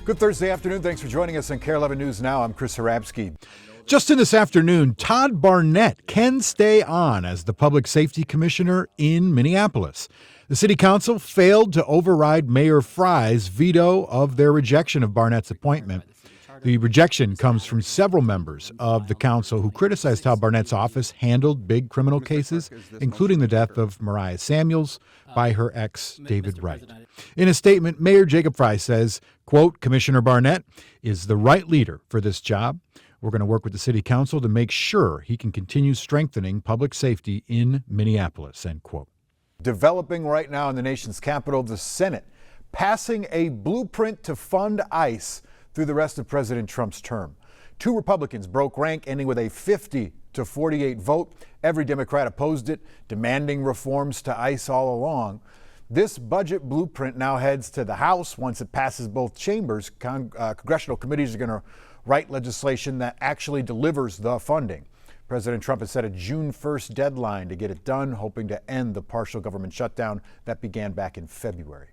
Good Thursday afternoon. Thanks for joining us on Kare 11 News Now. I'm Chris Harabsky. Just in this afternoon, Todd Barnett can stay on as the Public Safety Commissioner in Minneapolis. The City Council failed to override Mayor Fry's veto of their rejection of Barnett's appointment. The rejection comes from several members of the council who criticized how Barnett's office handled big criminal cases, including the death of Mariah Samuels by her ex, David Wright. In a statement, Mayor Jacob Fry says, quote, Commissioner Barnett is the right leader for this job. We're going to work with the city council to make sure he can continue strengthening public safety in Minneapolis, end quote. Developing right now in the nation's capital, the Senate passing a blueprint to fund ICE through the rest of President Trump's term. 2 Republicans broke rank, ending with a 50-48 vote. Every Democrat opposed it, demanding reforms to ICE all along. This budget blueprint now heads to the House. Once it passes both chambers, congressional committees are going to write legislation that actually delivers the funding. President Trump has set a June 1st deadline to get it done, hoping to end the partial government shutdown that began back in February.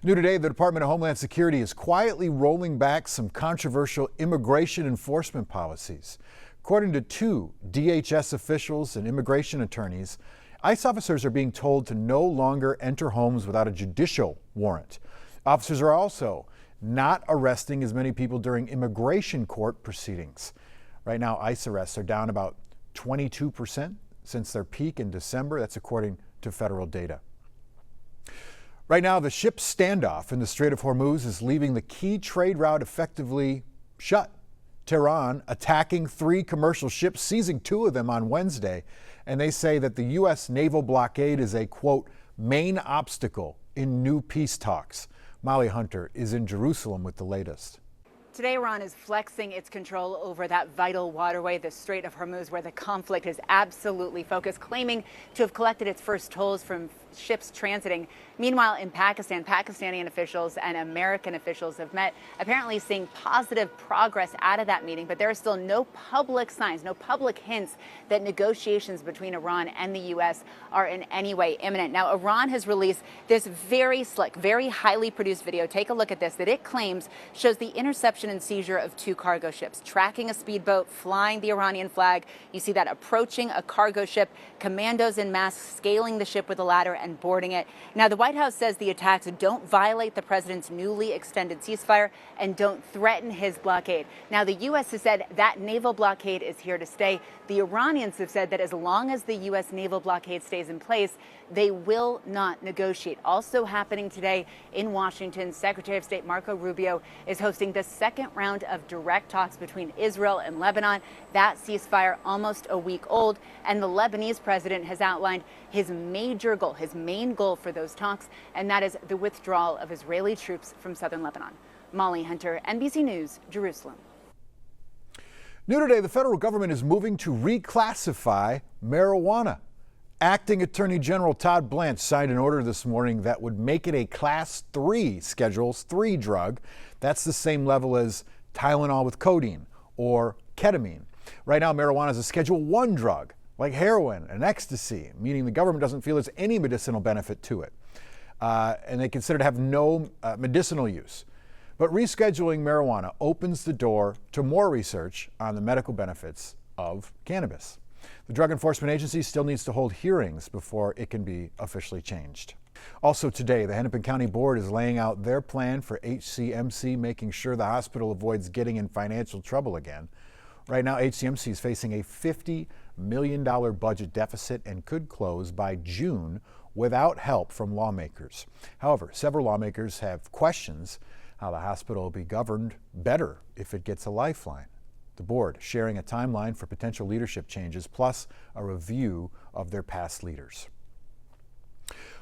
New today, the Department of Homeland Security is quietly rolling back some controversial immigration enforcement policies. According to 2 DHS officials and immigration attorneys, ICE officers are being told to no longer enter homes without a judicial warrant. Officers are also not arresting as many people during immigration court proceedings. Right now, ICE arrests are down about 22% since their peak in December. That's according to federal data. Right now, the ship standoff in the Strait of Hormuz is leaving the key trade route effectively shut. Tehran attacking 3 commercial ships, seizing 2 of them on Wednesday, and they say that the U.S. naval blockade is a, quote, main obstacle in new peace talks. Molly Hunter is in Jerusalem with the latest. Today, Iran is flexing its control over that vital waterway, the Strait of Hormuz, where the conflict is absolutely focused, claiming to have collected its first tolls from ships transiting. Meanwhile, in Pakistan, Pakistani officials and American officials have met, apparently seeing positive progress out of that meeting, but there are still no public signs, no public hints that negotiations between Iran and the U.S. are in any way imminent. Now, Iran has released this very slick, very highly produced video. Take a look at this, that it claims shows the interception and seizure of 2 cargo ships, tracking a speedboat, flying the Iranian flag. You see that approaching a cargo ship, commandos in masks scaling the ship with a ladder and boarding it. Now, the White House says the attacks don't violate the president's newly extended ceasefire and don't threaten his blockade. Now, the U.S. has said that naval blockade is here to stay. The Iranians have said that as long as the U.S. naval blockade stays in place, they will not negotiate. Also happening today in Washington, Secretary of State Marco Rubio is hosting the second round of direct talks between Israel and Lebanon. That ceasefire almost a week old, and the Lebanese president has outlined his major goal, his main goal for those talks, and that is the withdrawal of Israeli troops from southern Lebanon. Molly Hunter, NBC News, Jerusalem. New today, the federal government is moving to reclassify marijuana. Acting Attorney General Todd Blanche signed an order this morning that would make it a Class 3 Schedule 3 drug. That's the same level as Tylenol with codeine or ketamine. Right now, marijuana is a Schedule 1 drug, like heroin and ecstasy, meaning the government doesn't feel there's any medicinal benefit to it. And they consider to have no medicinal use. But rescheduling marijuana opens the door to more research on the medical benefits of cannabis. The Drug Enforcement Agency still needs to hold hearings before it can be officially changed. Also today, the Hennepin County Board is laying out their plan for HCMC, making sure the hospital avoids getting in financial trouble again. Right now, HCMC is facing a $50 million budget deficit and could close by June without help from lawmakers. However, several lawmakers have questions how the hospital will be governed better if it gets a lifeline. The board sharing a timeline for potential leadership changes, plus a review of their past leaders.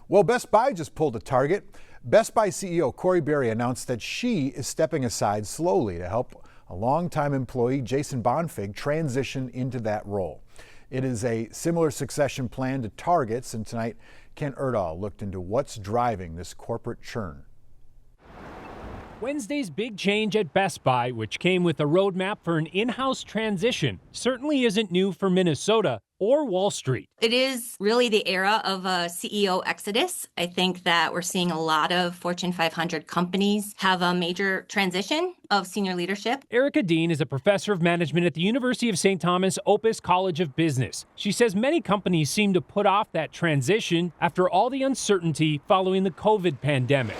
Well, Best Buy just pulled a target. Best Buy CEO Kare announced that she is stepping aside slowly to help a longtime employee, Jason Bonfig, transition into that role. It is a similar succession plan to Target's, and tonight Kent Erdahl looked into what's driving this corporate churn. Wednesday's big change at Best Buy, which came with a roadmap for an in-house transition, certainly isn't new for Minnesota, or Wall Street. It is really the era of a CEO exodus. I think that we're seeing a lot of Fortune 500 companies have a major transition of senior leadership. Erica Dean is a professor of management at the University of St. Thomas Opus College of Business. She says many companies seem to put off that transition after all the uncertainty following the COVID pandemic.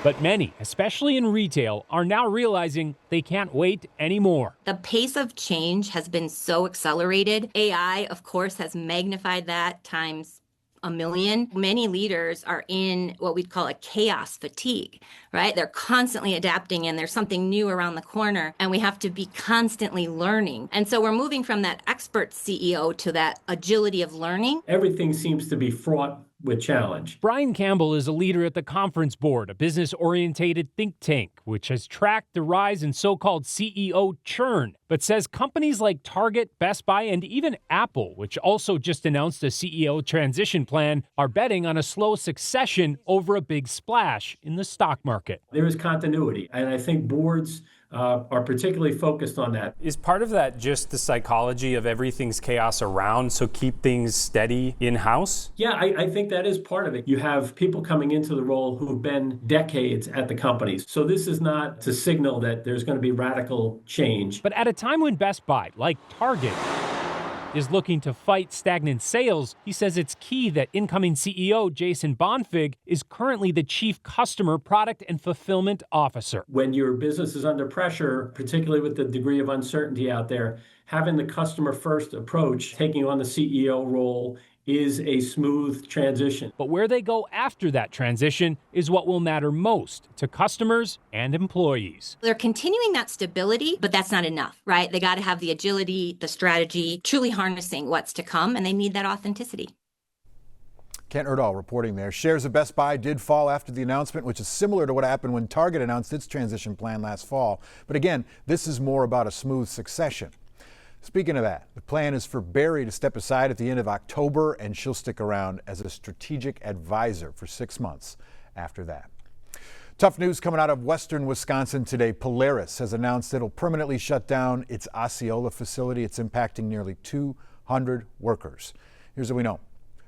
But many, especially in retail, are now realizing they can't wait anymore. The pace of change has been so accelerated. AI, of course, has magnified that times a million. Many leaders are in what we'd call a chaos fatigue, right? They're constantly adapting and there's something new around the corner and we have to be constantly learning. And so we're moving from that expert CEO to that agility of learning. Everything seems to be fraught with challenge. Brian Campbell is a leader at the Conference Board, a business-oriented think tank, which has tracked the rise in so-called CEO churn, but says companies like Target, Best Buy, and even Apple, which also just announced a CEO transition plan, are betting on a slow succession over a big splash in the stock market. There is continuity, and I think boards are particularly focused on that. Is part of that just the psychology of everything's chaos around, so keep things steady in-house? Yeah, I think that is part of it. You have people coming into the role who've been decades at the companies. So this is not to signal that there's going to be radical change. But at a time when Best Buy, like Target, is looking to fight stagnant sales, he says it's key that incoming CEO Jason Bonfig is currently the Chief Customer Product and Fulfillment Officer. When your business is under pressure, particularly with the degree of uncertainty out there, having the customer first approach, taking on the CEO role, is a smooth transition. But where they go after that transition is what will matter most to customers and employees. They're continuing that stability, but that's not enough, right? They got to have the agility, the strategy, truly harnessing what's to come, and they need that authenticity. Kent Erdahl reporting there. Shares of Best Buy did fall after the announcement, which is similar to what happened when Target announced its transition plan last fall. But again, this is more about a smooth succession. Speaking of that, the plan is for Barry to step aside at the end of October, and she'll stick around as a strategic advisor for 6 months after that. Tough news coming out of western Wisconsin today. Polaris has announced it'll permanently shut down its Osceola facility. It's impacting nearly 200 workers. Here's what we know.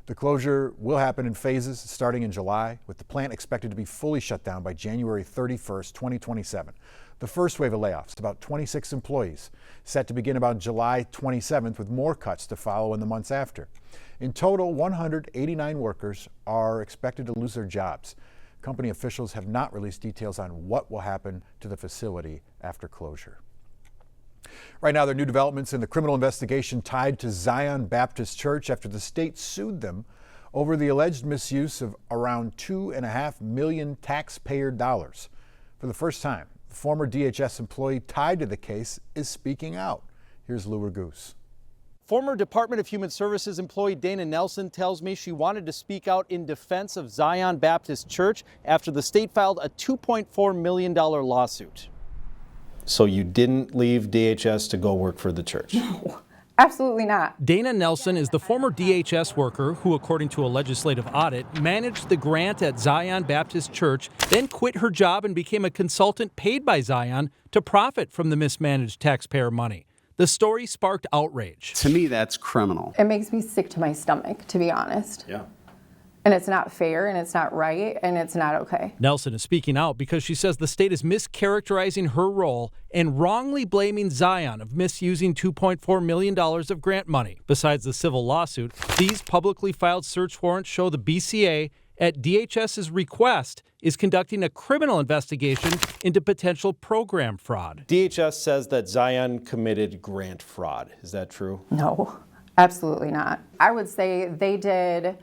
The closure will happen in phases starting in July, with the plant expected to be fully shut down by January 31st, 2027. The first wave of layoffs, about 26 employees, set to begin about July 27th, with more cuts to follow in the months after. In total, 189 workers are expected to lose their jobs. Company officials have not released details on what will happen to the facility after closure. Right now, there are new developments in the criminal investigation tied to Zion Baptist Church after the state sued them over the alleged misuse of around $2.5 million taxpayer dollars. For the first time, the former DHS employee tied to the case is speaking out. Here's Lou Raguse. Former Department of Human Services employee Dana Nelson tells me she wanted to speak out in defense of Zion Baptist Church after the state filed a $2.4 million lawsuit. So you didn't leave DHS to go work for the church? No, absolutely not. Dana Nelson is the former DHS worker who, according to a legislative audit, managed the grant at Zion Baptist Church, then quit her job and became a consultant paid by Zion to profit from the mismanaged taxpayer money. The story sparked outrage. To me, that's criminal. It makes me sick to my stomach, to be honest. Yeah. And it's not fair, and it's not right, and it's not okay. Nelson is speaking out because she says the state is mischaracterizing her role and wrongly blaming Zion of misusing $2.4 million of grant money. Besides the civil lawsuit, these publicly filed search warrants show the BCA, at DHS's request, is conducting a criminal investigation into potential program fraud. DHS says that Zion committed grant fraud. Is that true? No, absolutely not. I would say they did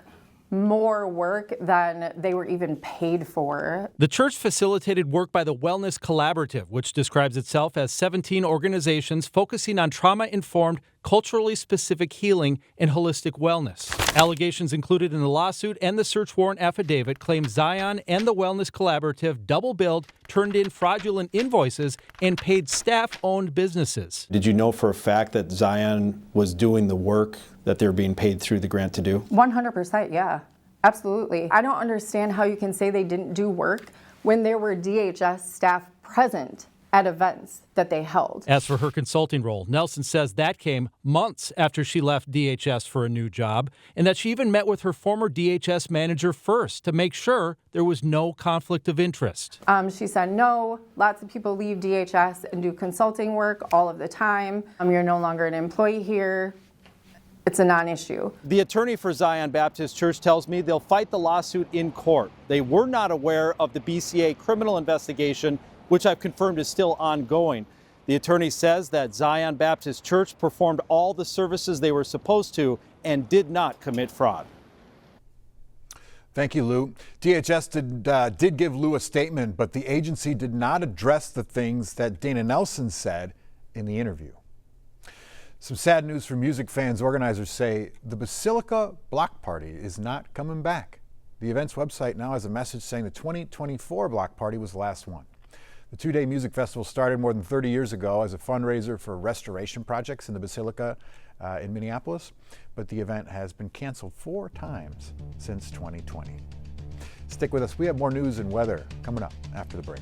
more work than they were even paid for. The church facilitated work by the Wellness Collaborative, which describes itself as 17 organizations focusing on trauma-informed, culturally specific healing and holistic wellness. Allegations included in the lawsuit and the search warrant affidavit claim Zion and the Wellness Collaborative double-billed, turned in fraudulent invoices, and paid staff-owned businesses. Did you know for a fact that Zion was doing the work that they're being paid through the grant to do? 100%, yeah. Absolutely. I don't understand how you can say they didn't do work when there were DHS staff present at events that they held. As for her consulting role, Nelson says that came months after she left DHS for a new job, and that she even met with her former DHS manager first to make sure there was no conflict of interest. She said, no, lots of people leave DHS and do consulting work all of the time. You're no longer an employee here. It's a non-issue. The attorney for Zion Baptist Church tells me they'll fight the lawsuit in court. They were not aware of the BCA criminal investigation, which I've confirmed is still ongoing. The attorney says that Zion Baptist Church performed all the services they were supposed to and did not commit fraud. Thank you, Lou. DHS did give Lou a statement, but the agency did not address the things that Dana Nelson said in the interview. Some sad news for music fans. Organizers say the Basilica block party is not coming back. The event's website now has a message saying the 2024 block party was the last one. The two-day music festival started more than 30 years ago as a fundraiser for restoration projects in the Basilica in Minneapolis, but the event has been canceled 4 times since 2020. Stick with us. We have more news and weather coming up after the break.